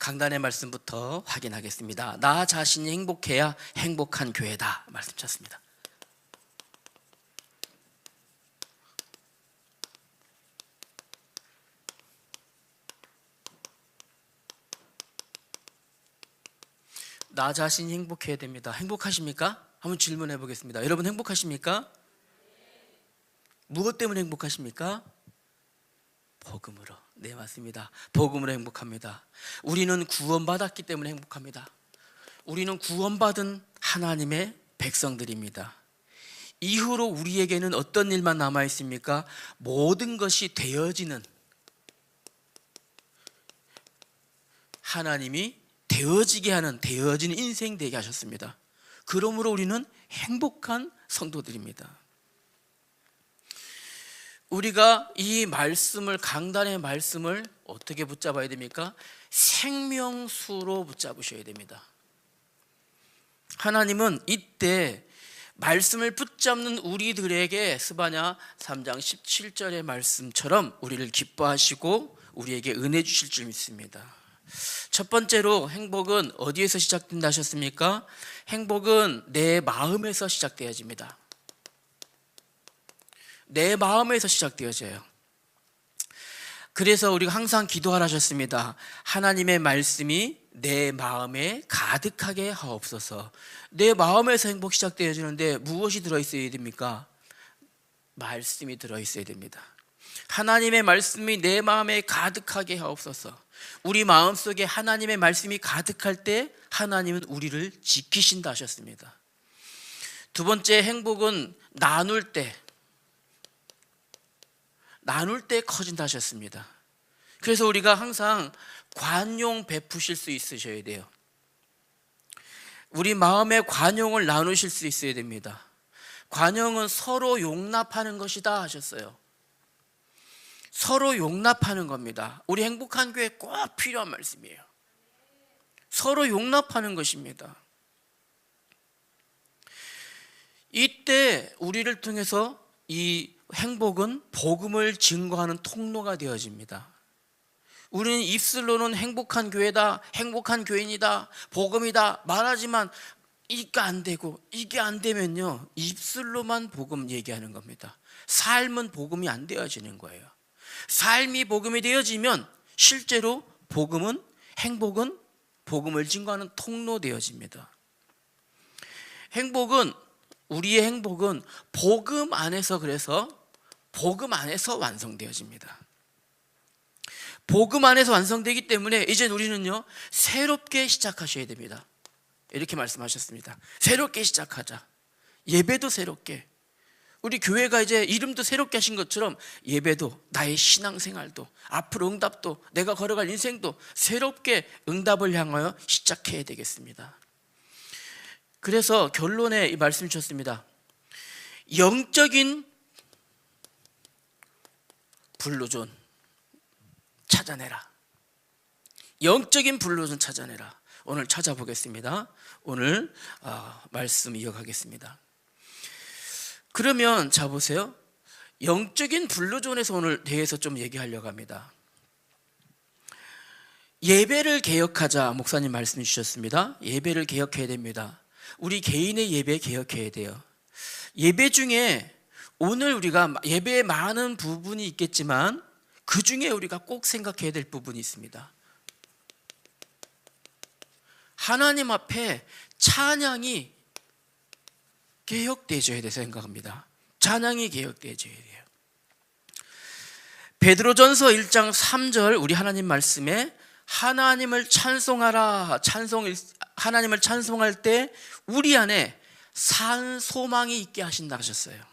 강단의 말씀부터 확인하겠습니다. 나 자신이 행복해야 행복한 교회다 말씀 찾습니다. 나 자신이 행복해야 됩니다. 행복하십니까? 한번 질문해 보겠습니다. 여러분 행복하십니까? 무엇 때문에 행복하십니까? 복음으로. 네, 맞습니다. 복음으로 행복합니다. 우리는 구원받았기 때문에 행복합니다. 우리는 구원받은 하나님의 백성들입니다. 이후로 우리에게는 어떤 일만 남아 있습니까? 모든 것이 되어지는, 하나님이 되어지게 하는, 되어지는 인생 되게 하셨습니다. 그러므로 우리는 행복한 성도들입니다. 우리가 이 말씀을, 강단의 말씀을 어떻게 붙잡아야 됩니까? 생명수로 붙잡으셔야 됩니다. 하나님은 이때 말씀을 붙잡는 우리들에게 스바냐 3장 17절의 말씀처럼 우리를 기뻐하시고 우리에게 은혜 주실 줄 믿습니다. 첫 번째로 행복은 어디에서 시작된다 하셨습니까? 행복은 내 마음에서 시작되어집니다. 내 마음에서 시작되어져요. 그래서 우리가 항상 기도하라 하셨습니다. 하나님의 말씀이 내 마음에 가득하게 하옵소서. 내 마음에서 행복 시작되어지는데 무엇이 들어있어야 됩니까? 말씀이 들어있어야 됩니다. 하나님의 말씀이 내 마음에 가득하게 하옵소서. 우리 마음속에 하나님의 말씀이 가득할 때 하나님은 우리를 지키신다 하셨습니다. 두 번째 행복은 나눌 때 커진다 하셨습니다. 그래서 우리가 항상 관용 베푸실 수 있으셔야 돼요. 우리 마음에 관용을 나누실 수 있어야 됩니다. 관용은 서로 용납하는 것이다 하셨어요. 서로 용납하는 겁니다. 우리 행복한 교회에 꼭 필요한 말씀이에요. 서로 용납하는 것입니다. 이때 우리를 통해서 이 행복은 복음을 증거하는 통로가 되어집니다. 우리는 입술로는 행복한 교회다, 행복한 교인이다, 복음이다 말하지만 이게 안 되고, 이게 안 되면요 입술로만 복음 얘기하는 겁니다. 삶은 복음이 안 되어지는 거예요. 삶이 복음이 되어지면 실제로 복음은, 행복은 복음을 증거하는 통로 되어집니다. 우리의 행복은 복음 안에서, 그래서 복음 안에서 완성되어집니다. 복음 안에서 완성되기 때문에 이제 우리는요 새롭게 시작하셔야 됩니다. 이렇게 말씀하셨습니다. 새롭게 시작하자. 예배도 새롭게, 우리 교회가 이제 이름도 새롭게 하신 것처럼 예배도, 나의 신앙생활도, 앞으로 응답도, 내가 걸어갈 인생도 새롭게 응답을 향하여 시작해야 되겠습니다. 그래서 결론에 이 말씀 주셨습니다. 영적인 블루존 찾아내라. 영적인 블루존 찾아내라. 오늘 찾아보겠습니다. 오늘 말씀 이어가겠습니다. 그러면 자 보세요. 영적인 블루존에서 오늘 대해서 좀 얘기하려고 합니다. 예배를 개혁하자 목사님 말씀 주셨습니다. 예배를 개혁해야 됩니다. 우리 개인의 예배 개혁해야 돼요. 예배 중에 오늘 우리가 예배에 많은 부분이 있겠지만 그 중에 우리가 꼭 생각해야 될 부분이 있습니다. 하나님 앞에 찬양이 개혁되어져야 돼서 생각합니다. 찬양이 되어져야 돼요. 베드로전서 1장 3절 우리 하나님 말씀에 하나님을 찬송하라, 하나님을 찬송할 때 우리 안에 산 소망이 있게 하신다 하셨어요.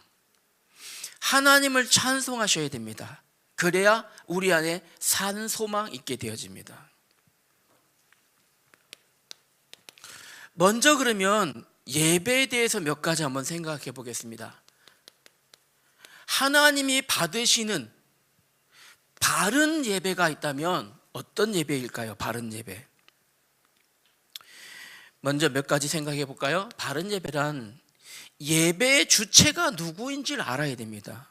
하나님을 찬송하셔야 됩니다. 그래야 우리 안에 산 소망 있게 되어집니다. 먼저 그러면 예배에 대해서 몇 가지 한번 생각해 보겠습니다. 하나님이 받으시는 바른 예배가 있다면 어떤 예배일까요? 바른 예배. 먼저 몇 가지 생각해 볼까요? 바른 예배란 예배의 주체가 누구인지를 알아야 됩니다.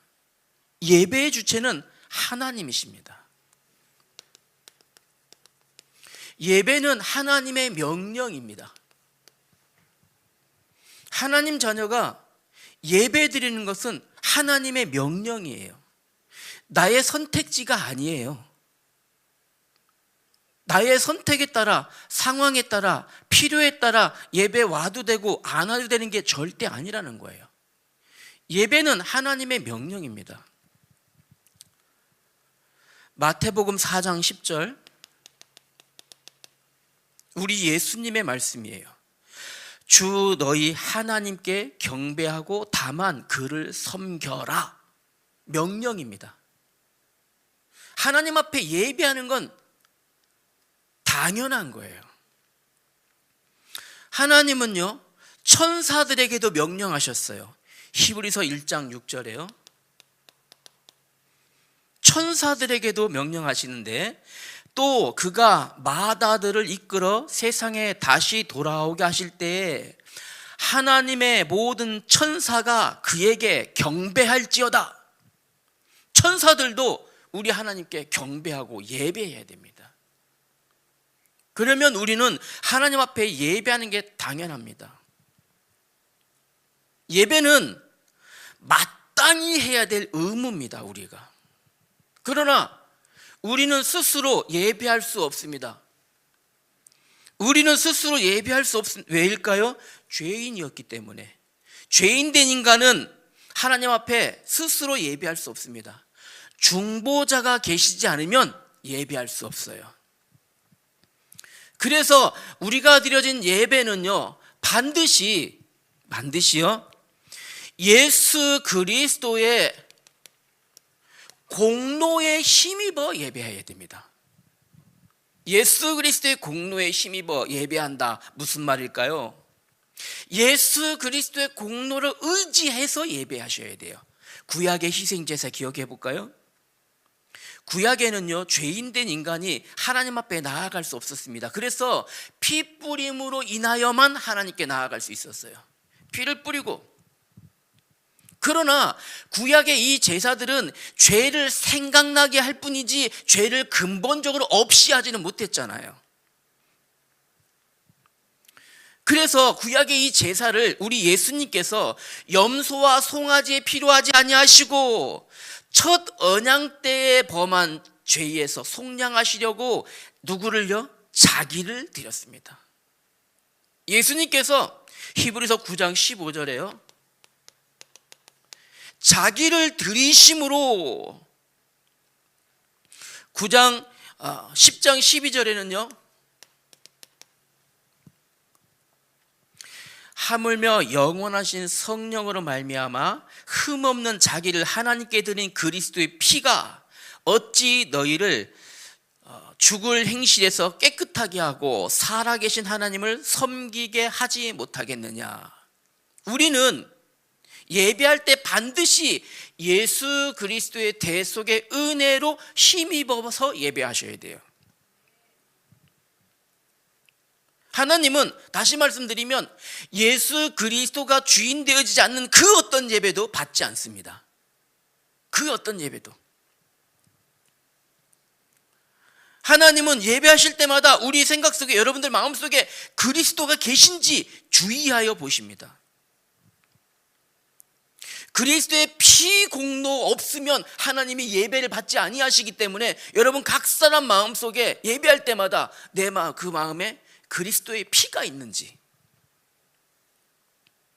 예배의 주체는 하나님이십니다. 예배는 하나님의 명령입니다. 하나님 자녀가 예배 드리는 것은 하나님의 명령이에요. 나의 선택지가 아니에요. 나의 선택에 따라, 상황에 따라, 필요에 따라 예배 와도 되고 안 와도 되는 게 절대 아니라는 거예요. 예배는 하나님의 명령입니다. 마태복음 4장 10절, 우리 예수님의 말씀이에요. 주 너희 하나님께 경배하고 다만 그를 섬겨라. 명령입니다. 하나님 앞에 예배하는 건 당연한 거예요. 하나님은요, 천사들에게도 명령하셨어요. 히브리서 1장 6절에요. 천사들에게도 명령하시는데, 또 그가 마다들을 이끌어 세상에 다시 돌아오게 하실 때에 하나님의 모든 천사가 그에게 경배할지어다. 천사들도 우리 하나님께 경배하고 예배해야 됩니다. 그러면 우리는 하나님 앞에 예배하는 게 당연합니다. 예배는 마땅히 해야 될 의무입니다, 우리가. 그러나 우리는 스스로 예배할 수 없습니다. 우리는 스스로 예배할 수 없습니다. 왜일까요? 죄인이었기 때문에. 죄인된 인간은 하나님 앞에 스스로 예배할 수 없습니다. 중보자가 계시지 않으면 예배할 수 없어요. 그래서 우리가 드려진 예배는요, 반드시요, 예수 그리스도의 공로에 힘입어 예배해야 됩니다. 예수 그리스도의 공로에 힘입어 예배한다. 무슨 말일까요? 예수 그리스도의 공로를 의지해서 예배하셔야 돼요. 구약의 희생제사 기억해 볼까요? 구약에는요, 죄인된 인간이 하나님 앞에 나아갈 수 없었습니다. 그래서 피 뿌림으로 인하여만 하나님께 나아갈 수 있었어요. 피를 뿌리고. 그러나 구약의 이 제사들은 죄를 생각나게 할 뿐이지 죄를 근본적으로 없이 하지는 못했잖아요. 그래서 구약의 이 제사를 우리 예수님께서 염소와 송아지에 필요하지 아니하시고 첫 언양 때에 범한 죄에서 속량하시려고 누구를요? 자기를 드렸습니다. 예수님께서 히브리서 9장 15절에요. 자기를 드리심으로 10장 12절에는요. 하물며 영원하신 성령으로 말미암아 흠없는 자기를 하나님께 드린 그리스도의 피가 어찌 너희를 죽을 행실에서 깨끗하게 하고 살아계신 하나님을 섬기게 하지 못하겠느냐. 우리는 예배할 때 반드시 예수 그리스도의 대속의 은혜로 힘입어서 예배하셔야 돼요. 하나님은 다시 말씀드리면 예수 그리스도가 주인 되어지지 않는 그 어떤 예배도 받지 않습니다. 그 어떤 예배도. 하나님은 예배하실 때마다 우리 생각 속에, 여러분들 마음속에 그리스도가 계신지 주의하여 보십니다. 그리스도의 피 공로 없으면 하나님이 예배를 받지 아니하시기 때문에 여러분 각 사람 마음속에 예배할 때마다 그 마음에 그리스도의 피가 있는지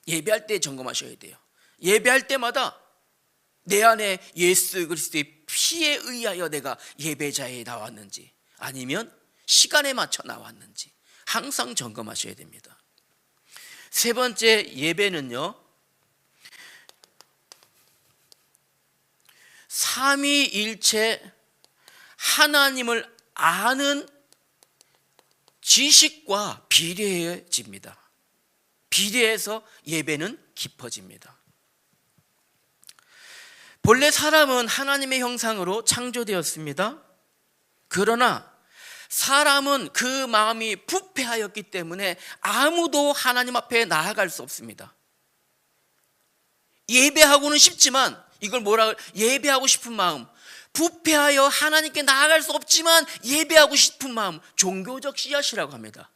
예배할 때 점검하셔야 돼요. 예배할 때마다 내 안에 예수 그리스도의 피에 의하여 내가 예배자에 나왔는지 아니면 시간에 맞춰 나왔는지 항상 점검하셔야 됩니다. 세 번째 예배는요, 삼위일체 하나님을 아는 지식과 비례해집니다. 비례해서 예배는 깊어집니다. 본래 사람은 하나님의 형상으로 창조되었습니다. 그러나 사람은 그 마음이 부패하였기 때문에 아무도 하나님 앞에 나아갈 수 없습니다. 예배하고는 싶지만 이걸 예배하고 싶은 마음, 부패하여 하나님께 나아갈 수 없지만 예배하고 싶은 마음, 종교적 씨앗이라고 합니다.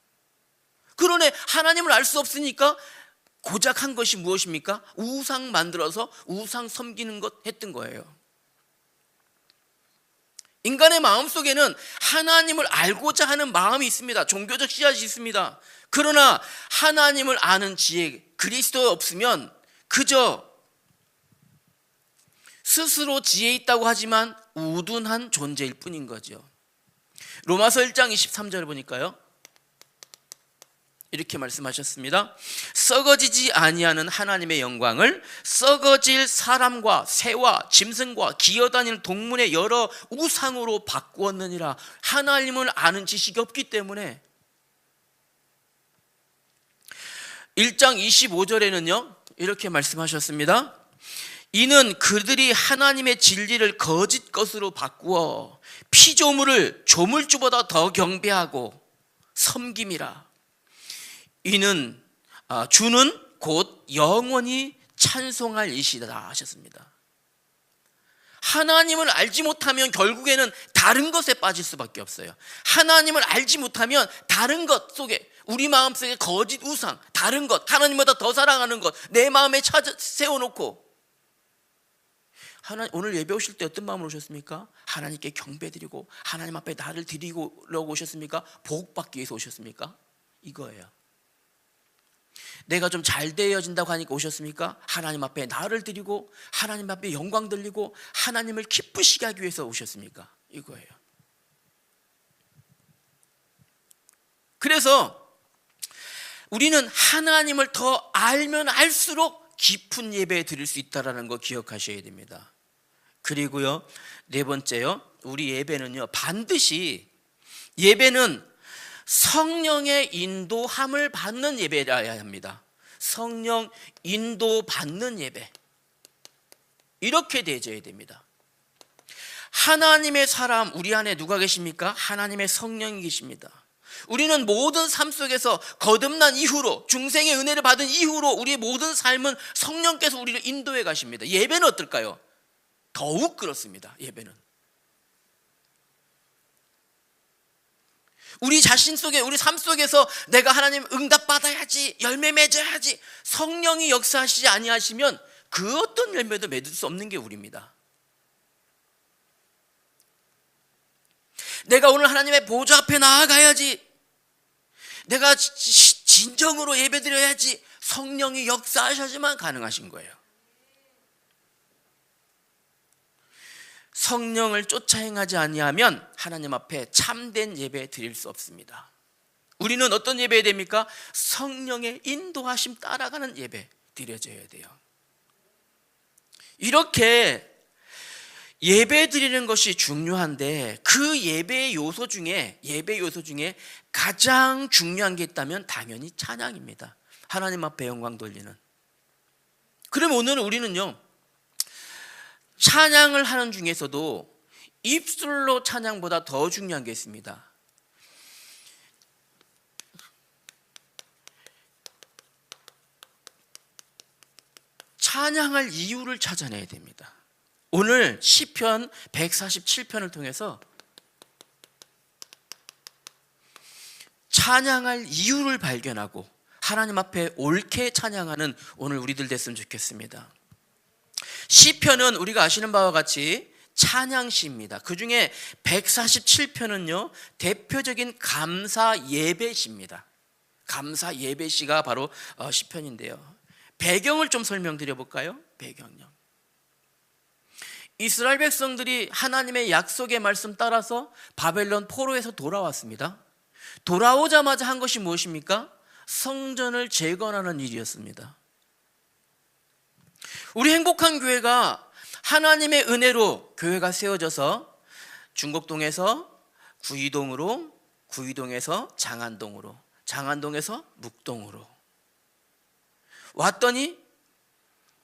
그러네, 하나님을 알 수 없으니까 고작 한 것이 무엇입니까? 우상 만들어서 우상 섬기는 것 했던 거예요. 인간의 마음속에는 하나님을 알고자 하는 마음이 있습니다. 종교적 씨앗이 있습니다. 그러나 하나님을 아는 지혜, 그리스도에 없으면 그저 스스로 지혜 있다고 하지만 우둔한 존재일 뿐인 거죠. 로마서 1장 23절 보니까요, 이렇게 말씀하셨습니다. 썩어지지 아니하는 하나님의 영광을 썩어질 사람과 새와 짐승과 기어다니는 동물의 여러 우상으로 바꾸었느니라. 하나님을 아는 지식이 없기 때문에 1장 25절에는요 이렇게 말씀하셨습니다. 이는 그들이 하나님의 진리를 거짓 것으로 바꾸어 피조물을 조물주보다 더 경배하고 섬김이라. 이는 주는 곧 영원히 찬송할 이시다 하셨습니다. 하나님을 알지 못하면 결국에는 다른 것에 빠질 수밖에 없어요. 하나님을 알지 못하면 다른 것 속에, 우리 마음속에 거짓 우상, 다른 것, 하나님보다 더 사랑하는 것 내 마음에 세워놓고, 오늘 예배 오실 때 어떤 마음으로 오셨습니까? 하나님께 경배드리고 하나님 앞에 나를 드리려고 오셨습니까? 복 받기 위해서 오셨습니까? 이거예요. 내가 좀 잘 되어진다고 하니까 오셨습니까? 하나님 앞에 나를 드리고 하나님 앞에 영광 돌리고 하나님을 기쁘시게 하기 위해서 오셨습니까? 이거예요. 그래서 우리는 하나님을 더 알면 알수록 깊은 예배 드릴 수 있다는 거 기억하셔야 됩니다. 그리고요, 네 번째요, 우리 예배는요, 반드시 예배는 성령의 인도함을 받는 예배라야 합니다. 성령 인도 받는 예배, 이렇게 되어져야 됩니다. 하나님의 사람 우리 안에 누가 계십니까? 하나님의 성령이 계십니다. 우리는 모든 삶 속에서 거듭난 이후로, 중생의 은혜를 받은 이후로 우리의 모든 삶은 성령께서 우리를 인도해 가십니다. 예배는 어떨까요? 더욱 그렇습니다. 예배는 우리 자신 속에, 우리 삶 속에서 내가 하나님 응답받아야지, 열매 맺어야지, 성령이 역사하시지 아니하시면 그 어떤 열매도 맺을 수 없는 게 우리입니다. 내가 오늘 하나님의 보좌 앞에 나아가야지, 내가 진정으로 예배드려야지, 성령이 역사하셔야지만 가능하신 거예요. 성령을 쫓아 행하지 아니하면 하나님 앞에 참된 예배 드릴 수 없습니다. 우리는 어떤 예배 됩니까? 성령의 인도하심 따라가는 예배 드려져야 돼요. 이렇게 예배 드리는 것이 중요한데 그 예배의 요소 중에 가장 중요한 게 있다면 당연히 찬양입니다. 하나님 앞에 영광 돌리는. 그럼 오늘 우리는요, 찬양을 하는 중에서도 입술로 찬양보다 더 중요한 게 있습니다. 찬양할 이유를 찾아내야 됩니다. 오늘 시편 147편을 통해서 찬양할 이유를 발견하고 하나님 앞에 옳게 찬양하는 오늘 우리들 됐으면 좋겠습니다. 시편은 우리가 아시는 바와 같이 찬양시입니다. 그 중에 147편은요 대표적인 감사 예배시입니다. 감사 예배시가 바로 시편인데요. 배경을 좀 설명드려 볼까요? 배경요, 이스라엘 백성들이 하나님의 약속의 말씀 따라서 바벨론 포로에서 돌아왔습니다. 돌아오자마자 한 것이 무엇입니까? 성전을 재건하는 일이었습니다. 우리 행복한 교회가 하나님의 은혜로 교회가 세워져서 중곡동에서 구이동으로, 구이동에서 장안동으로, 장안동에서 묵동으로 왔더니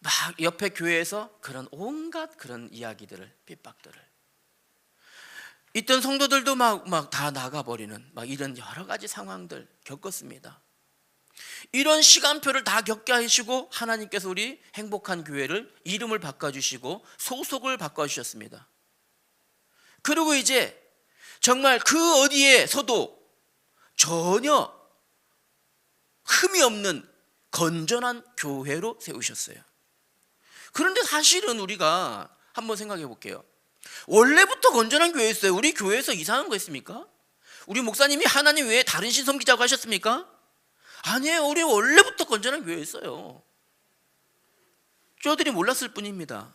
막 옆에 교회에서 그런 온갖 그런 이야기들을, 핍박들을, 있던 성도들도 막 다 나가버리는 막 이런 여러 가지 상황들 겪었습니다. 이런 시간표를 다 겪게 하시고 하나님께서 우리 행복한 교회를 이름을 바꿔주시고 소속을 바꿔주셨습니다. 그리고 이제 정말 그 어디에서도 전혀 흠이 없는 건전한 교회로 세우셨어요. 그런데 사실은 우리가 한번 생각해 볼게요. 원래부터 건전한 교회였어요. 우리 교회에서 이상한 거 있습니까? 우리 목사님이 하나님 외에 다른 신 섬기자고 하셨습니까? 아니에요. 우리 원래부터 건전한 교회였어요. 저들이 몰랐을 뿐입니다.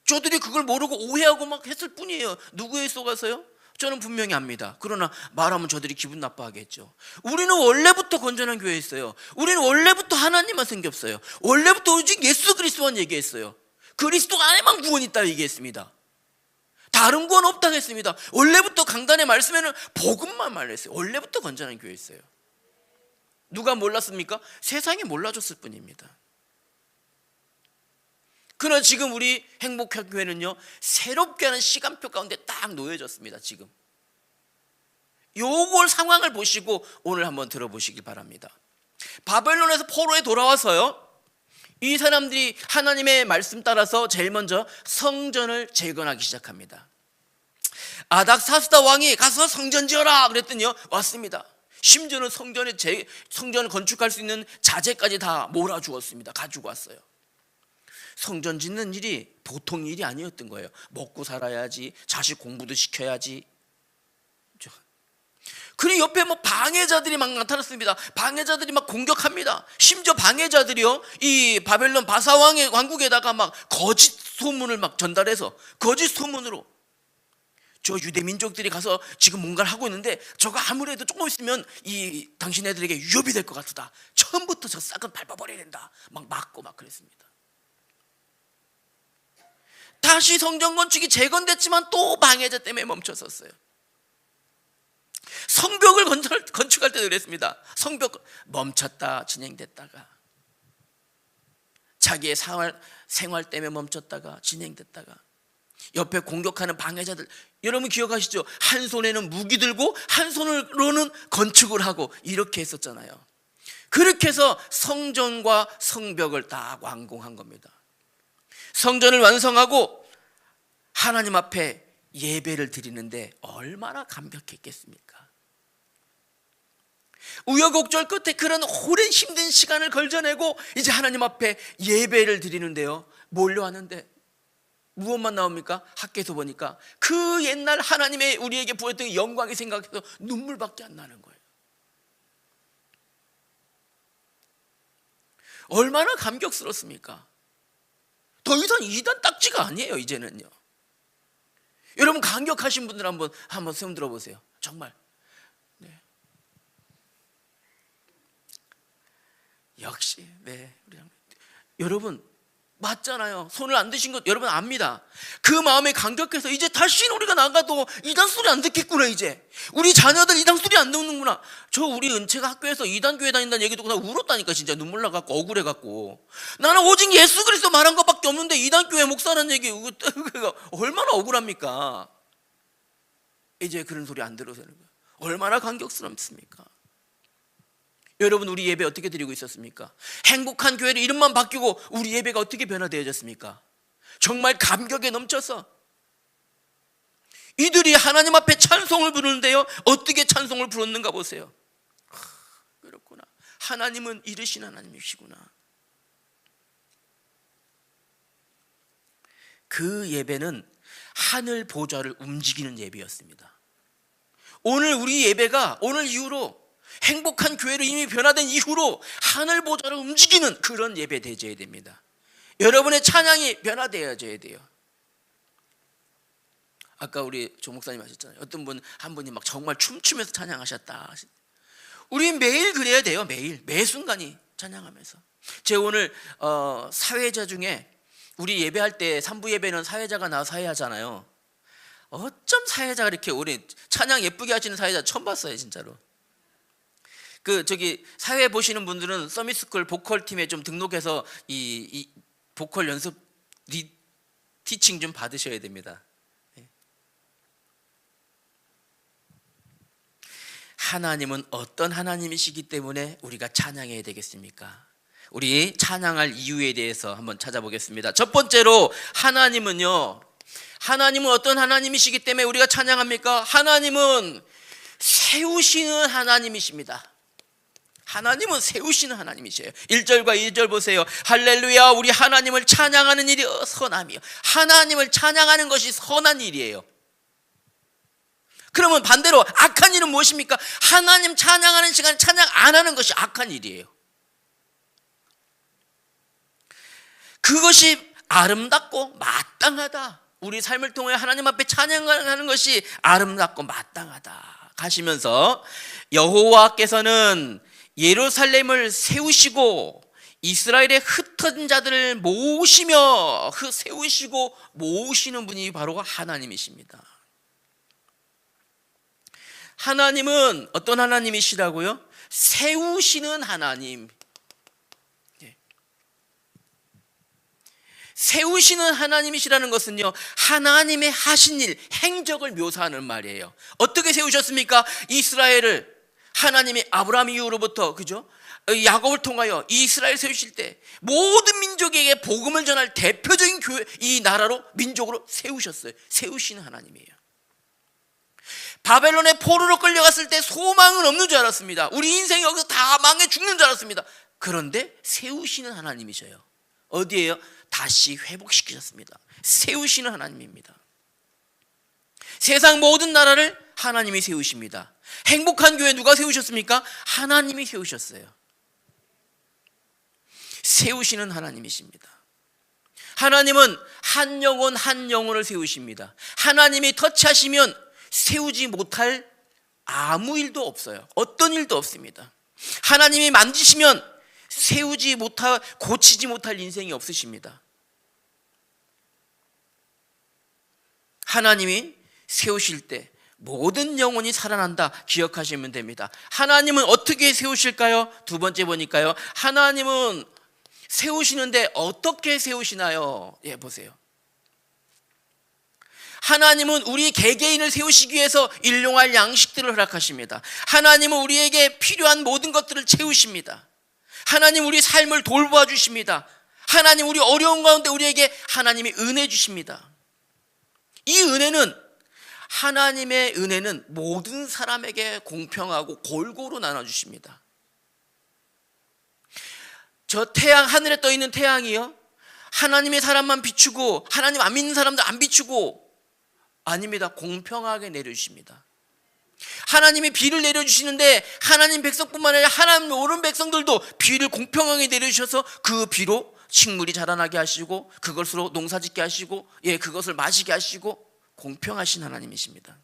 저들이 그걸 모르고 오해하고 막 했을 뿐이에요. 누구에 속아서요? 저는 분명히 압니다. 그러나 말하면 저들이 기분 나빠하겠죠. 우리는 원래부터 건전한 교회였어요. 우리는 원래부터 하나님만 섬겼어요. 원래부터 오직 예수 그리스도만 얘기했어요. 그리스도 안에만 구원이 있다 얘기했습니다. 다른 구원 없다 했습니다. 원래부터 강단의 말씀에는 복음만 말했어요. 원래부터 건전한 교회였어요. 누가 몰랐습니까? 세상이 몰라줬을 뿐입니다. 그러나 지금 우리 행복한 교회는요, 새롭게 하는 시간표 가운데 딱 놓여졌습니다. 지금 요걸 상황을 보시고 오늘 한번 들어보시기 바랍니다. 바벨론에서 포로에 돌아와서요, 이 사람들이 하나님의 말씀 따라서 제일 먼저 성전을 재건하기 시작합니다. 아닥사스다 왕이 가서 성전 지어라 그랬더니요, 왔습니다. 심지어는 성전을 건축할 수 있는 자재까지 다 몰아주었습니다. 가지고 왔어요. 성전 짓는 일이 보통 일이 아니었던 거예요. 먹고 살아야지, 자식 공부도 시켜야지. 그리고 옆에 뭐 방해자들이 막 나타났습니다. 방해자들이 막 공격합니다. 심지어 방해자들이요, 이 바벨론 바사왕의 왕국에다가 막 거짓 소문을 막 전달해서 거짓 소문으로 저 유대 민족들이 가서 지금 뭔가를 하고 있는데 저거 아무래도 조금 있으면 이 당신 애들에게 위협이 될 것 같다. 처음부터 저 싹은 밟아버려야 된다. 막 막고 막 그랬습니다. 다시 성전 건축이 재건됐지만 또 방해자 때문에 멈춰섰어요. 성벽을 건축할 때도 그랬습니다. 성벽 멈췄다 진행됐다가, 자기의 생활 때문에 멈췄다가 진행됐다가, 옆에 공격하는 방해자들, 여러분 기억하시죠? 한 손에는 무기 들고 한 손으로는 건축을 하고 이렇게 했었잖아요. 그렇게 해서 성전과 성벽을 다 완공한 겁니다. 성전을 완성하고 하나님 앞에 예배를 드리는데 얼마나 감격했겠습니까? 우여곡절 끝에 그런 오랜 힘든 시간을 걸쳐내고 이제 하나님 앞에 예배를 드리는데요, 몰려왔는데 무엇만 나옵니까? 학교에서 보니까 그 옛날 하나님의 우리에게 보였던 영광이 생각해서 눈물밖에 안 나는 거예요. 얼마나 감격스럽습니까? 더 이상 이단 딱지가 아니에요. 이제는요. 여러분 감격하신 분들 한번 손 들어보세요. 정말. 네. 역시 여러분 맞잖아요. 손을 안 드신 것 여러분 압니다. 그 마음에 감격해서 이제 다시는 우리가 나가도 이단 소리 안 듣겠구나. 이제 우리 자녀들 이단 소리 안 듣는구나. 저 우리 은채가 학교에서 이단 교회 다닌다는 얘기 듣고 나 울었다니까. 진짜 눈물 나갖고 억울해갖고. 나는 오직 예수 그리스도 말한 것밖에 없는데 이단 교회 목사라는 얘기 얼마나 억울합니까? 이제 그런 소리 안 들어서 되는 거예요. 얼마나 감격스럽습니까? 여러분 우리 예배 어떻게 드리고 있었습니까? 행복한 교회를 이름만 바뀌고 우리 예배가 어떻게 변화되어졌습니까? 정말 감격에 넘쳐서 이들이 하나님 앞에 찬송을 부르는데요, 어떻게 찬송을 부르는가 보세요. 그렇구나, 하나님은 이르신 하나님이시구나. 그 예배는 하늘 보좌를 움직이는 예배였습니다. 오늘 우리 예배가 오늘 이후로 행복한 교회로 이미 변화된 이후로 하늘 보좌를 움직이는 그런 예배 되어야 됩니다. 여러분의 찬양이 변화되어져야 돼요. 아까 우리 조 목사님 하셨잖아요. 어떤 한 분이 막 정말 춤추면서 찬양하셨다. 우리 매일 그래야 돼요. 매 순간이 찬양하면서. 제가 오늘 사회자 중에 우리 예배할 때 3부 예배는 사회자가 나와서 사회하잖아요. 어쩜 사회자가 이렇게 우리 찬양 예쁘게 하시는 사회자 처음 봤어요. 진짜로. 사회 보시는 분들은 서밋스쿨 보컬 팀에 좀 등록해서 이 보컬 연습 티칭 좀 받으셔야 됩니다. 하나님은 어떤 하나님이시기 때문에 우리가 찬양해야 되겠습니까? 우리 찬양할 이유에 대해서 한번 찾아보겠습니다. 첫 번째로 하나님은요, 하나님은 어떤 하나님이시기 때문에 우리가 찬양합니까? 하나님은 세우시는 하나님이십니다. 하나님은 세우시는 하나님이세요. 1절과 2절 보세요. 할렐루야, 우리 하나님을 찬양하는 일이 선함이요. 하나님을 찬양하는 것이 선한 일이에요. 그러면 반대로 악한 일은 무엇입니까? 하나님 찬양하는 시간에 찬양 안 하는 것이 악한 일이에요. 그것이 아름답고 마땅하다. 우리 삶을 통해 하나님 앞에 찬양하는 것이 아름답고 마땅하다 가시면서, 여호와께서는 예루살렘을 세우시고 이스라엘의 흩어진 자들을 모으시며, 세우시고 모으시는 분이 바로 하나님이십니다. 하나님은 어떤 하나님이시라고요? 세우시는 하나님. 세우시는 하나님이시라는 것은요, 하나님의 하신 일, 행적을 묘사하는 말이에요. 어떻게 세우셨습니까? 이스라엘을 하나님이 아브라함 이후로부터, 그죠? 야곱을 통하여 이스라엘 세우실 때 모든 민족에게 복음을 전할 대표적인 교회, 이 나라로, 민족으로 세우셨어요. 세우시는 하나님이에요. 바벨론의 포로로 끌려갔을 때 소망은 없는 줄 알았습니다. 우리 인생이 여기서 다 망해 죽는 줄 알았습니다. 그런데 세우시는 하나님이셔요. 어디에요? 다시 회복시키셨습니다. 세우시는 하나님입니다. 세상 모든 나라를 하나님이 세우십니다. 행복한 교회 누가 세우셨습니까? 하나님이 세우셨어요. 세우시는 하나님이십니다. 하나님은 한 영혼 한 영혼을 세우십니다. 하나님이 터치하시면 세우지 못할 아무 일도 없어요. 어떤 일도 없습니다. 하나님이 만지시면 세우지 못할, 고치지 못할 인생이 없으십니다. 하나님이 세우실 때 모든 영혼이 살아난다 기억하시면 됩니다. 하나님은 어떻게 세우실까요? 두 번째 보니까요, 하나님은 세우시는데 어떻게 세우시나요? 예, 보세요. 하나님은 우리 개개인을 세우시기 위해서 일용할 양식들을 허락하십니다. 하나님은 우리에게 필요한 모든 것들을 채우십니다. 하나님 우리 삶을 돌보아 주십니다. 하나님 우리 어려운 가운데 우리에게 하나님이 은혜 주십니다. 이 은혜는, 하나님의 은혜는 모든 사람에게 공평하고 골고루 나눠주십니다. 저 태양, 하늘에 떠 있는 태양이요, 하나님의 사람만 비추고 하나님 안 믿는 사람들 안 비추고, 아닙니다. 공평하게 내려주십니다. 하나님이 비를 내려주시는데 하나님 백성뿐만 아니라 하나님 모르는 백성들도 비를 공평하게 내려주셔서 그 비로 식물이 자라나게 하시고 그것으로 농사짓게 하시고, 예, 그것을 마시게 하시고, 공평하신 하나님이십니다.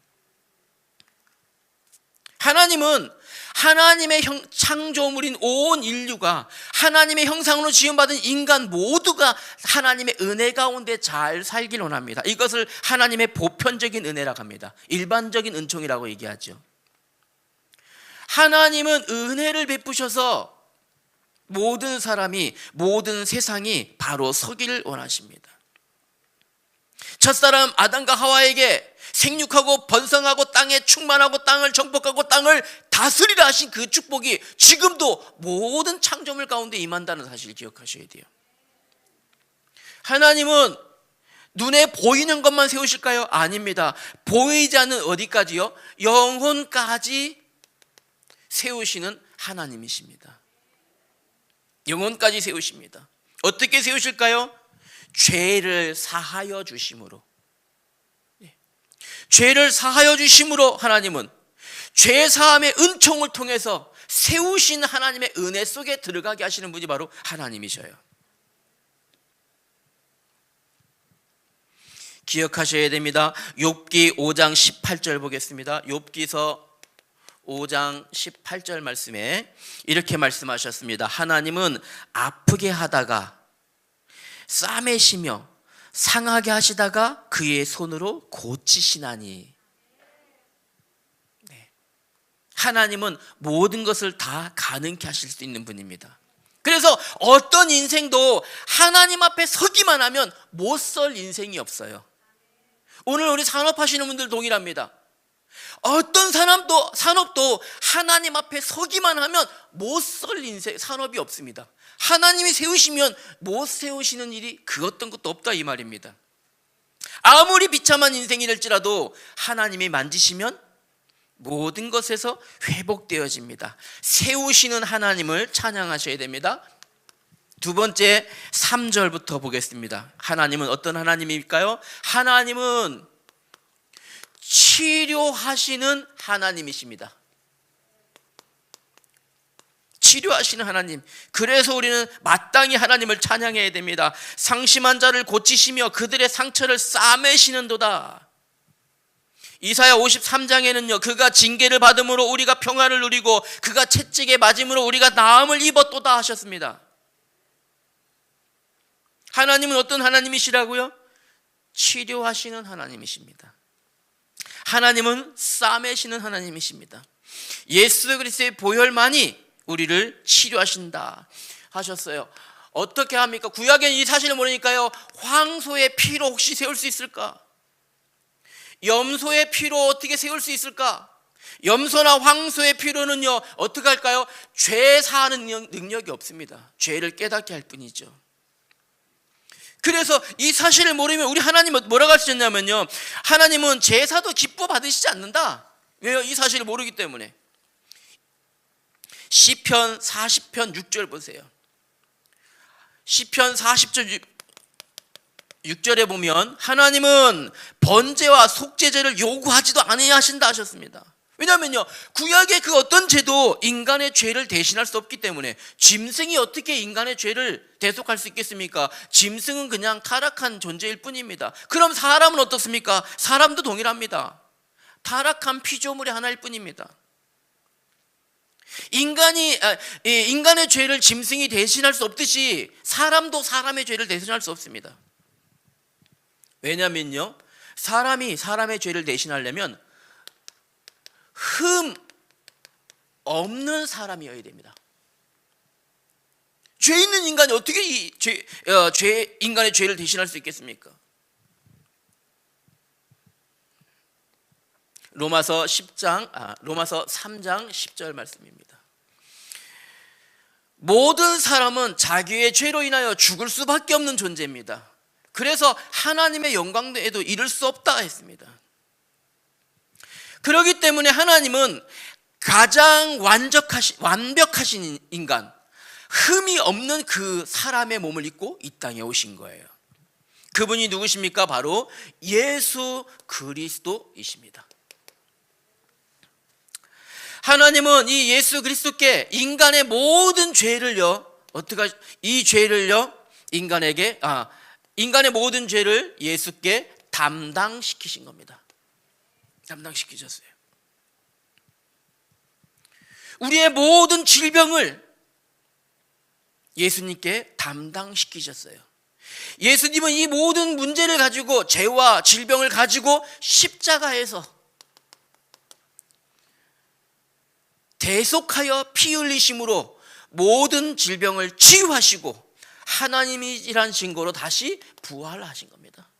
하나님은 하나님의 창조물인 온 인류가, 하나님의 형상으로 지음받은 인간 모두가 하나님의 은혜 가운데 잘 살길 원합니다. 이것을 하나님의 보편적인 은혜라고 합니다. 일반적인 은총이라고 얘기하죠. 하나님은 은혜를 베푸셔서 모든 사람이, 모든 세상이 바로 서기를 원하십니다. 첫사람 아담과 하와에게 생육하고 번성하고 땅에 충만하고 땅을 정복하고 땅을 다스리라 하신 그 축복이 지금도 모든 창조물 가운데 임한다는 사실을 기억하셔야 돼요. 하나님은 눈에 보이는 것만 세우실까요? 아닙니다. 보이지 않는 어디까지요? 영혼까지 세우시는 하나님이십니다. 영혼까지 세우십니다. 어떻게 세우실까요? 죄를 사하여 주심으로. 죄를 사하여 주심으로 하나님은 죄 사함의 은총을 통해서 세우신 하나님의 은혜 속에 들어가게 하시는 분이 바로 하나님이셔요. 기억하셔야 됩니다. 욥기 5장 18절 보겠습니다. 욥기서 5장 18절 말씀에 이렇게 말씀하셨습니다. 하나님은 아프게 하다가 싸매시며 상하게 하시다가 그의 손으로 고치시나니. 네. 하나님은 모든 것을 다 가능케 하실 수 있는 분입니다. 그래서 어떤 인생도 하나님 앞에 서기만 하면 못 설 인생이 없어요. 오늘 우리 산업하시는 분들 동일합니다. 어떤 산업도 하나님 앞에 서기만 하면 못 설 인생, 산업이 없습니다. 하나님이 세우시면 못 세우시는 일이 그 어떤 것도 없다 이 말입니다. 아무리 비참한 인생이 될지라도 하나님이 만지시면 모든 것에서 회복되어집니다. 세우시는 하나님을 찬양하셔야 됩니다. 두 번째 3절부터 보겠습니다. 하나님은 어떤 하나님일까요? 하나님은 치료하시는 하나님이십니다. 치료하시는 하나님. 그래서 우리는 마땅히 하나님을 찬양해야 됩니다. 상심한 자를 고치시며 그들의 상처를 싸매시는도다. 이사야 53장에는요 그가 징계를 받음으로 우리가 평안을 누리고 그가 채찍에 맞음으로 우리가 나음을 입었도다 하셨습니다. 하나님은 어떤 하나님이시라고요? 치료하시는 하나님이십니다. 하나님은 싸매시는 하나님이십니다. 예수 그리스도의 보혈만이 우리를 치료하신다 하셨어요. 어떻게 합니까? 구약에는 이 사실을 모르니까요 황소의 피로 혹시 세울 수 있을까? 염소의 피로 어떻게 세울 수 있을까? 염소나 황소의 피로는요 어떻게 할까요? 죄 사하는 능력이 없습니다. 죄를 깨닫게 할 뿐이죠. 그래서 이 사실을 모르면 우리 하나님은 뭐라고 하셨냐면요 하나님은 제사도 기뻐 받으시지 않는다. 왜요? 이 사실을 모르기 때문에. 시편 40편 6절 보세요. 시편 40절 6절에 보면 하나님은 번제와 속죄제를 요구하지도 아니하신다 하셨습니다. 왜냐하면요 구약의 그 어떤 죄도 인간의 죄를 대신할 수 없기 때문에 짐승이 어떻게 인간의 죄를 대속할 수 있겠습니까? 짐승은 그냥 타락한 존재일 뿐입니다. 그럼 사람은 어떻습니까? 사람도 동일합니다. 타락한 피조물의 하나일 뿐입니다. 인간의 죄를 짐승이 대신할 수 없듯이 사람도 사람의 죄를 대신할 수 없습니다. 왜냐면요 사람이 사람의 죄를 대신하려면 흠 없는 사람이어야 됩니다. 죄 있는 인간이 어떻게 인간의 죄를 대신할 수 있겠습니까? 로마서 3장 10절 말씀입니다. 모든 사람은 자기의 죄로 인하여 죽을 수밖에 없는 존재입니다. 그래서 하나님의 영광에도 이를 수 없다 했습니다. 그렇기 때문에 하나님은 가장 완벽하신 인간, 흠이 없는 그 사람의 몸을 입고 이 땅에 오신 거예요. 그분이 누구십니까? 바로 예수 그리스도이십니다. 하나님은 이 예수 그리스도께 인간의 모든 죄를요, 인간의 모든 죄를 예수께 담당시키신 겁니다. 담당시키셨어요. 우리의 모든 질병을 예수님께 담당시키셨어요. 예수님은 이 모든 문제를 가지고 죄와 질병을 가지고 십자가에서 대속하여 피 흘리심으로 모든 질병을 치유하시고 하나님이란 증거로 다시 부활하신 겁니다.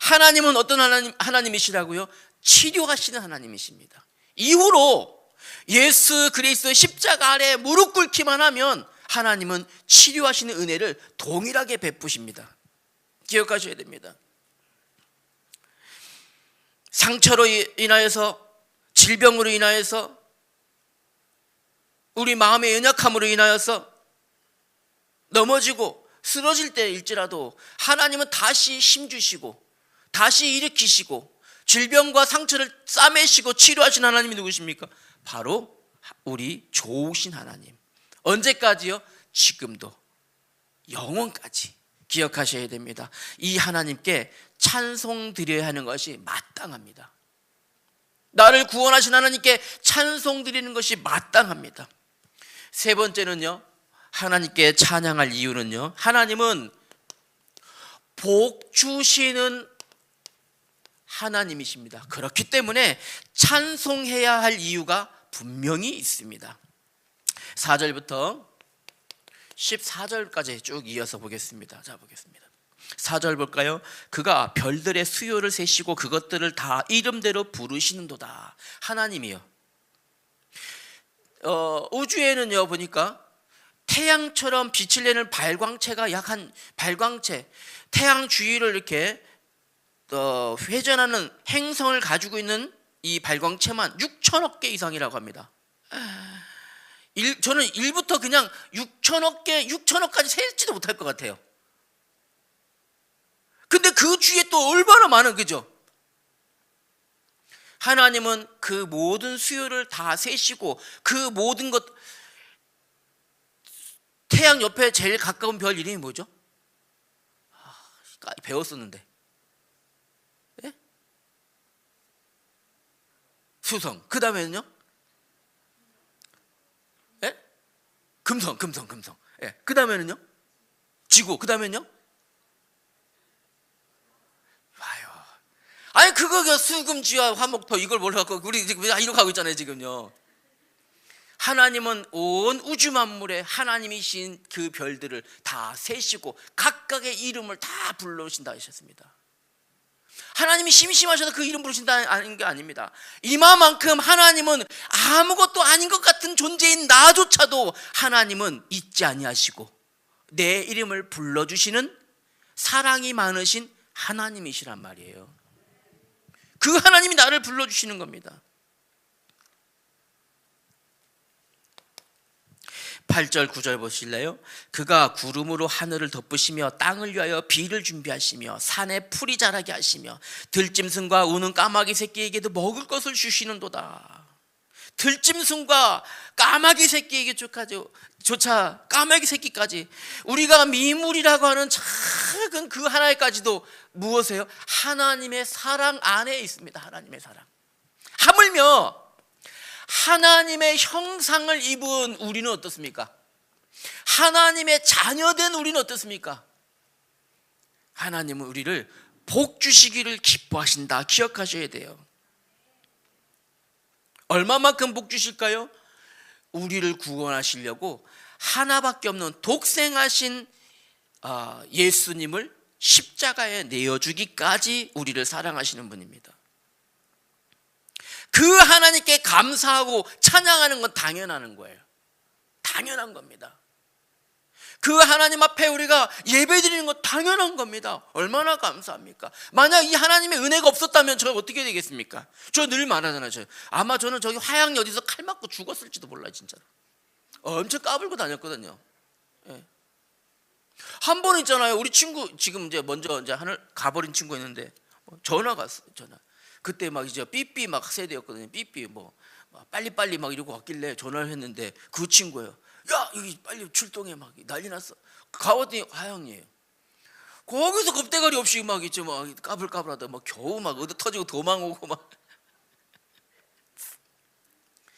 하나님은 어떤 하나님이시라고요? 치료하시는 하나님이십니다. 이후로 예수 그리스도의 십자가 아래 무릎 꿇기만 하면 하나님은 치료하시는 은혜를 동일하게 베푸십니다. 기억하셔야 됩니다. 상처로 인하여서, 질병으로 인하여서, 우리 마음의 연약함으로 인하여서 넘어지고 쓰러질 때일지라도 하나님은 다시 힘주시고 다시 일으키시고 질병과 상처를 싸매시고 치료하신 하나님이 누구십니까? 바로 우리 좋으신 하나님. 언제까지요? 지금도 영원까지 기억하셔야 됩니다. 이 하나님께 찬송 드려야 하는 것이 마땅합니다. 나를 구원하신 하나님께 찬송 드리는 것이 마땅합니다. 세 번째는요, 하나님께 찬양할 이유는요, 하나님은 복 주시는 하나님이십니다. 그렇기 때문에 찬송해야 할 이유가 분명히 있습니다. 4절부터 14절까지 쭉 이어서 보겠습니다. 자, 보겠습니다. 4절 볼까요? 그가 별들의 수요를 세시고 그것들을 다 이름대로 부르시는도다. 하나님이요. 우주에는요 보니까 태양처럼 빛을 내는 발광체가 약한 발광체, 태양 주위를 이렇게 회전하는 행성을 가지고 있는 이 발광체만 6천억 개 이상이라고 합니다. 저는 1부터 그냥 6천억 개, 6천억까지 세지도 못할 것 같아요. 근데 그 주위에 또 얼마나 많은, 그죠? 하나님은 그 모든 수요를 다 세시고 그 모든 것, 태양 옆에 제일 가까운 별 이름이 뭐죠? 배웠었는데. 예? 수성. 그 다음에는요? 예? 금성. 예. 그 다음에는요? 지구. 그 다음에는요? 와요. 아니 그거 수금, 지화, 화목토 이걸 몰라갖고 우리 지금 이러고 가고 있잖아요 지금요. 하나님은 온 우주 만물에 하나님이신 그 별들을 다 세시고 각각의 이름을 다 불러오신다 하셨습니다. 하나님이 심심하셔서 그 이름 부르신다는 게 아닙니다. 이마만큼 하나님은 아무것도 아닌 것 같은 존재인 나조차도 하나님은 잊지 아니하시고 내 이름을 불러주시는 사랑이 많으신 하나님이시란 말이에요. 그 하나님이 나를 불러주시는 겁니다. 8절 9절 보실래요? 그가 구름으로 하늘을 덮으시며 땅을 위하여 비를 준비하시며 산에 풀이 자라게 하시며 들짐승과 우는 까마귀 새끼에게도 먹을 것을 주시는도다. 들짐승과 까마귀 새끼에게 조차 까마귀 새끼까지, 우리가 미물이라고 하는 작은 그 하나에까지도 무엇이에요? 하나님의 사랑 안에 있습니다. 하나님의 사랑. 하물며 하나님의 형상을 입은 우리는 어떻습니까? 하나님의 자녀된 우리는 어떻습니까? 하나님은 우리를 복 주시기를 기뻐하신다. 기억하셔야 돼요. 얼마만큼 복 주실까요? 우리를 구원하시려고 하나밖에 없는 독생하신 예수님을 십자가에 내어주기까지 우리를 사랑하시는 분입니다. 그 하나님께 감사하고 찬양하는 건 당연한 거예요. 당연한 겁니다. 그 하나님 앞에 우리가 예배드리는 건 당연한 겁니다. 얼마나 감사합니까? 만약 이 하나님의 은혜가 없었다면 저 어떻게 되겠습니까? 저 늘 말하잖아요. 아마 저는 저기 화양이 어디서 칼 맞고 죽었을지도 몰라요. 진짜로 엄청 까불고 다녔거든요. 예. 한 번 있잖아요. 우리 친구 지금 이제 먼저 하늘 가버린 친구 있는데 전화가 왔어요. 전화. 그때 막 이제 삐삐 막 세대였거든요. 삐삐 뭐 빨리빨리 막 이러고 왔길래 전화를 했는데 그 친구예요. 야 여기 빨리 출동해 막 난리 났어. 가봤더니 화영이에요. 거기서 겁대가리 없이 막 있죠. 막 까불까불하다 막 겨우 막 얻어 터지고 도망오고 막.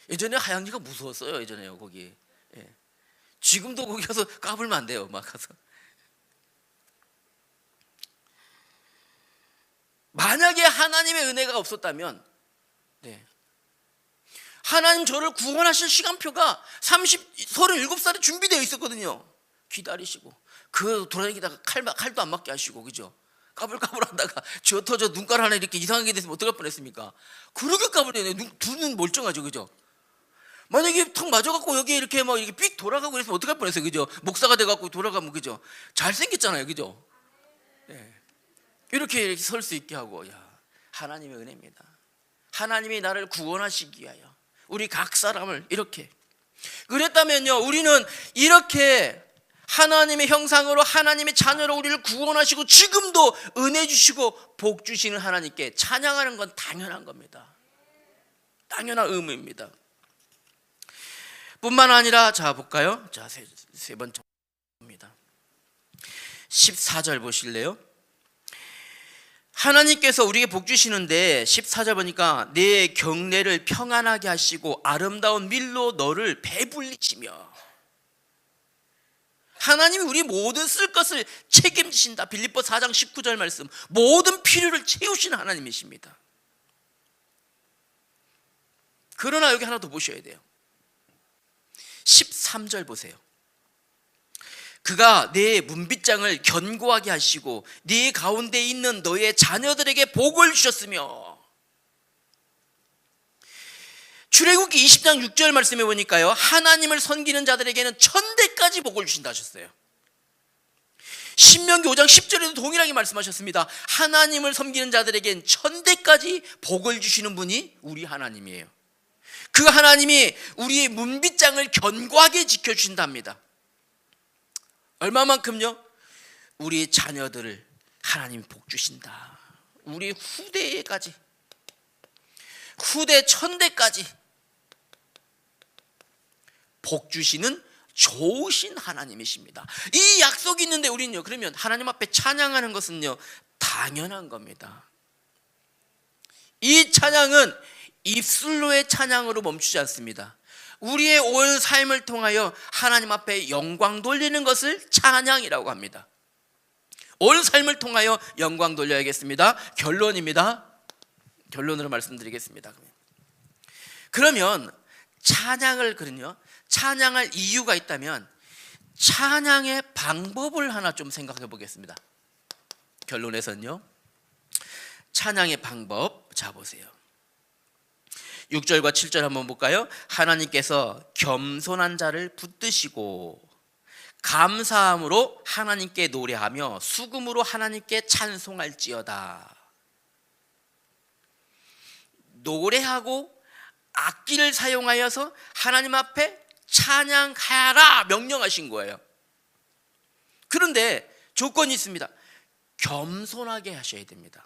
예전에 하양리가 무서웠어요. 예전에요 거기. 예. 지금도 거기 가서 까불면 안 돼요. 막 가서. 만약에 하나님의 은혜가 없었다면, 네, 하나님 저를 구원하실 시간표가 37살에 준비되어 있었거든요. 기다리시고 그 돌아다니다가 칼도 안 맞게 하시고, 그죠? 까불까불하다가 저 눈깔 하나 이렇게 이상하게 됐으면 어떡할 뻔했습니까? 그렇게 까불해요. 두 눈 멀쩡하죠, 그죠? 만약에 턱 맞아갖고 여기 이렇게 막 이렇게 삑 돌아가고 있으면 어떡할 뻔했어요, 그죠? 목사가 돼갖고 돌아가면, 그죠? 잘생겼잖아요, 그죠? 네. 이렇게 설 수 있게 하고, 야, 하나님의 은혜입니다. 하나님이 나를 구원하시기 위하여 우리 각 사람을 이렇게. 그랬다면요, 우리는 이렇게 하나님의 형상으로 하나님의 자녀로 우리를 구원하시고 지금도 은혜 주시고 복 주시는 하나님께 찬양하는 건 당연한 겁니다. 당연한 의무입니다. 뿐만 아니라, 자 볼까요? 자, 세 번째 입니다. 14절 보실래요? 하나님께서 우리에게 복 주시는데 14절 보니까 내 경내를 평안하게 하시고 아름다운 밀로 너를 배불리시며, 하나님이 우리 모든 쓸 것을 책임지신다. 빌립보 4장 19절 말씀, 모든 필요를 채우시는 하나님이십니다. 그러나 여기 하나 더 보셔야 돼요. 13절 보세요. 그가 내 문빗장을 견고하게 하시고 네 가운데 있는 너의 자녀들에게 복을 주셨으며, 출애굽기 20장 6절 말씀해 보니까요, 하나님을 섬기는 자들에게는 1000대까지 복을 주신다 하셨어요. 신명기 5장 10절에도 동일하게 말씀하셨습니다. 하나님을 섬기는 자들에겐 1000대까지 복을 주시는 분이 우리 하나님이에요. 그 하나님이 우리의 문빗장을 견고하게 지켜주신답니다. 얼마만큼요? 우리 자녀들을 하나님이 복 주신다. 우리 후대까지, 후대 1000대까지 복 주시는 좋으신 하나님이십니다. 이 약속이 있는데 우리는요, 그러면 하나님 앞에 찬양하는 것은요, 당연한 겁니다. 이 찬양은 입술로의 찬양으로 멈추지 않습니다. 우리의 온 삶을 통하여 하나님 앞에 영광 돌리는 것을 찬양이라고 합니다. 온 삶을 통하여 영광 돌려야겠습니다. 결론입니다. 결론으로 말씀드리겠습니다. 그러면 찬양을, 그럼요, 찬양할 이유가 있다면 찬양의 방법을 하나 좀 생각해 보겠습니다. 결론에서는요, 찬양의 방법, 자 보세요. 6절과 7절 한번 볼까요? 하나님께서 겸손한 자를 붙드시고 감사함으로 하나님께 노래하며 수금으로 하나님께 찬송할지어다. 노래하고 악기를 사용하여서 하나님 앞에 찬양하라 명령하신 거예요. 그런데 조건이 있습니다. 겸손하게 하셔야 됩니다.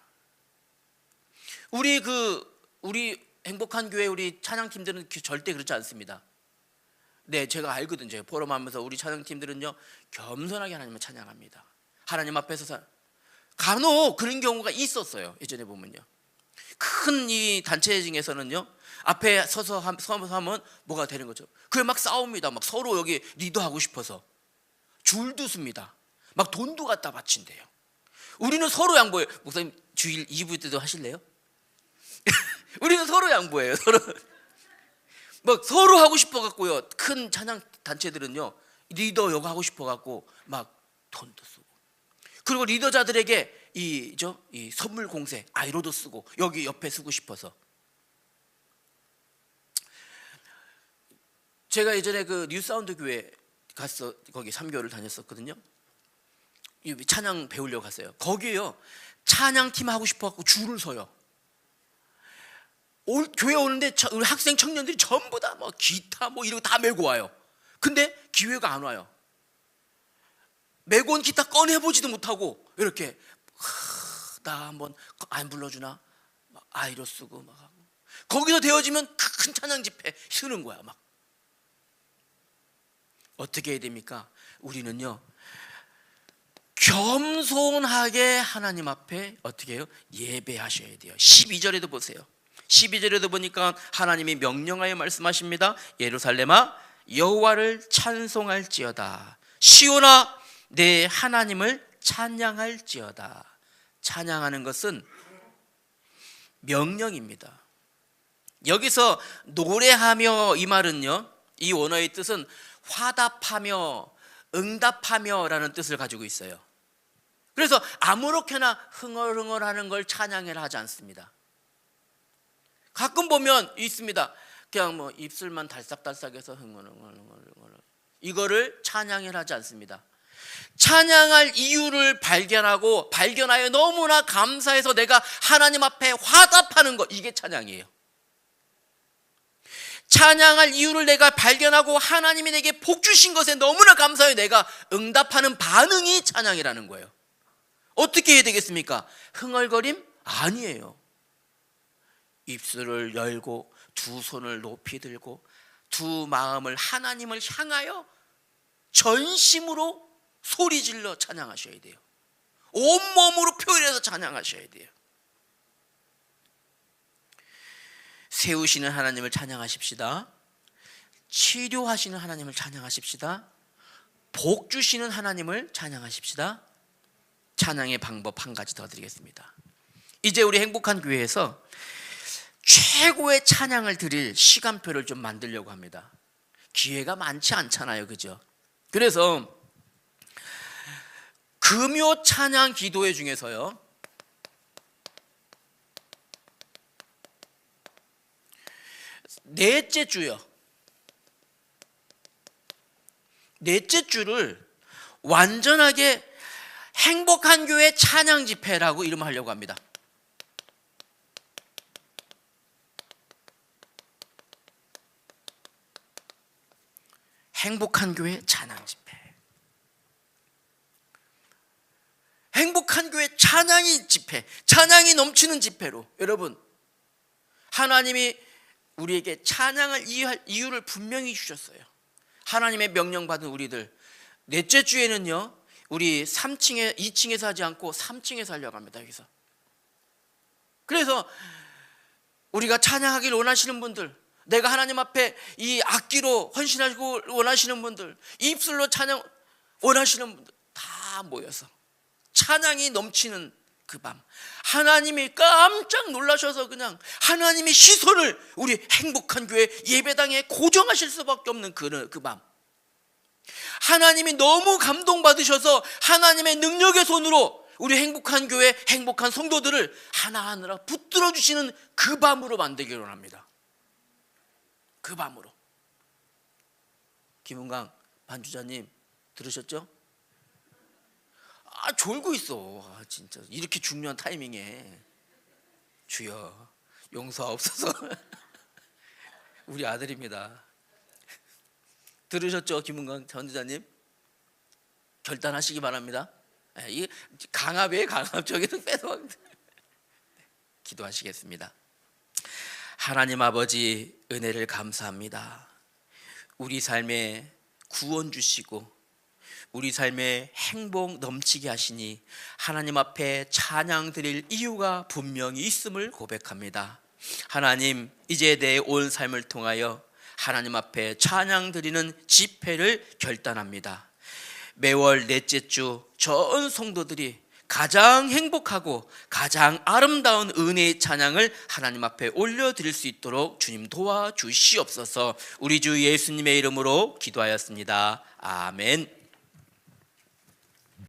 우리 행복한 교회 우리 찬양팀들은 절대 그렇지 않습니다. 네, 제가 알거든요. 제가 포럼하면서 우리 찬양팀들은요, 겸손하게 하나님을 찬양합니다. 하나님 앞에서 간혹 그런 경우가 있었어요. 예전에 보면요, 큰 이 단체 중에서는요, 앞에 서서 하면 뭐가 되는 거죠? 그게 막 싸웁니다. 막 서로 여기 리더하고 싶어서 줄도 씁니다. 막 돈도 갖다 바친대요. 우리는 서로 양보해요. 목사님 주일 2부 때도 하실래요? 우리는 서로 양보해요. 막 서로 하고 싶어 갖고요. 큰 찬양 단체들은요, 리더 여가 하고 싶어 갖고 막 돈도 쓰고, 그리고 리더자들에게 이 선물 공세 아이로도 쓰고 여기 옆에 쓰고 싶어서. 제가 예전에 그 뉴사운드 교회 갔어, 거기 3개월을 다녔었거든요. 찬양 배우려고 갔어요. 거기에요, 찬양팀 하고 싶어 갖고 줄을 서요. 교회 오는데 우리 학생 청년들이 전부 다 뭐 기타 뭐 이런 거 다 메고 와요. 근데 기회가 안 와요. 메고 온 기타 꺼내보지도 못하고 이렇게 나 한번 안 불러주나? 막 아이로 쓰고 막 하고. 거기서 되어지면 큰 찬양 집회 쓰는 거야. 막 어떻게 해야 됩니까? 우리는요, 겸손하게 하나님 앞에 어떻게 해요? 예배하셔야 돼요. 12절에도 보세요. 12절에도 보니까 하나님이 명령하여 말씀하십니다. 예루살렘아 여호와를 찬송할지어다. 시온아 내 하나님을 찬양할지어다. 찬양하는 것은 명령입니다. 여기서 노래하며 이 말은요, 이 원어의 뜻은 화답하며 응답하며 라는 뜻을 가지고 있어요. 그래서 아무렇게나 흥얼흥얼하는 걸 찬양이라 하지 않습니다. 가끔 보면 있습니다. 그냥 뭐 입술만 달싹달싹해서 흥얼흥얼, 이거를 찬양이라 하지 않습니다. 찬양할 이유를 발견하여 너무나 감사해서 내가 하나님 앞에 화답하는 것, 이게 찬양이에요. 찬양할 이유를 내가 발견하고 하나님이 내게 복 주신 것에 너무나 감사해 내가 응답하는 반응이 찬양이라는 거예요. 어떻게 해야 되겠습니까? 흥얼거림? 아니에요. 입술을 열고 두 손을 높이 들고 두 마음을 하나님을 향하여 전심으로 소리질러 찬양하셔야 돼요. 온몸으로 표현해서 찬양하셔야 돼요. 세우시는 하나님을 찬양하십시다. 치료하시는 하나님을 찬양하십시다. 복 주시는 하나님을 찬양하십시다. 찬양의 방법 한 가지 더 드리겠습니다. 이제 우리 행복한 교회에서 최고의 찬양을 드릴 시간표를 좀 만들려고 합니다. 기회가 많지 않잖아요, 그죠? 그래서 금요 찬양 기도회 중에서요, 넷째 주요. 넷째 주를 완전하게 행복한 교회 찬양 집회라고 이름하려고 합니다. 행복한 교회 찬양 집회. 행복한 교회 찬양이 집회, 찬양이 넘치는 집회로. 여러분, 하나님이 우리에게 찬양을 이유를 분명히 주셨어요. 하나님의 명령받은 우리들, 넷째 주에는요, 우리 2층에서 하지 않고 3층에서 하려고 합니다. 여기서. 그래서 우리가 찬양하기를 원하시는 분들, 내가 하나님 앞에 이 악기로 헌신하고 원하시는 분들, 입술로 찬양 원하시는 분들 다 모여서 찬양이 넘치는 그 밤, 하나님이 깜짝 놀라셔서 그냥 하나님의 시선을 우리 행복한 교회 예배당에 고정하실 수밖에 없는 그 밤, 하나님이 너무 감동받으셔서 하나님의 능력의 손으로 우리 행복한 교회 행복한 성도들을 하나하나 붙들어 주시는 그 밤으로 만들기로 합니다. 그 밤으로. 김은강 반주자님 들으셨죠? 졸고 있어. 진짜 이렇게 중요한 타이밍에. 주여 용서하옵소서. 우리 아들입니다. 들으셨죠? 김은강 전도자님 결단하시기 바랍니다. 이 강압이에요. 강압. 저기서 빼서. 기도하시겠습니다. 하나님 아버지, 은혜를 감사합니다. 우리 삶에 구원 주시고 우리 삶에 행복 넘치게 하시니 하나님 앞에 찬양 드릴 이유가 분명히 있음을 고백합니다. 하나님, 이제 내 온 삶을 통하여 하나님 앞에 찬양 드리는 집회를 결단합니다. 매월 넷째 주 전 성도들이 가장 행복하고 가장 아름다운 은혜의 찬양을 하나님 앞에 올려드릴 수 있도록 주님 도와주시옵소서. 우리 주 예수님의 이름으로 기도하였습니다. 아멘.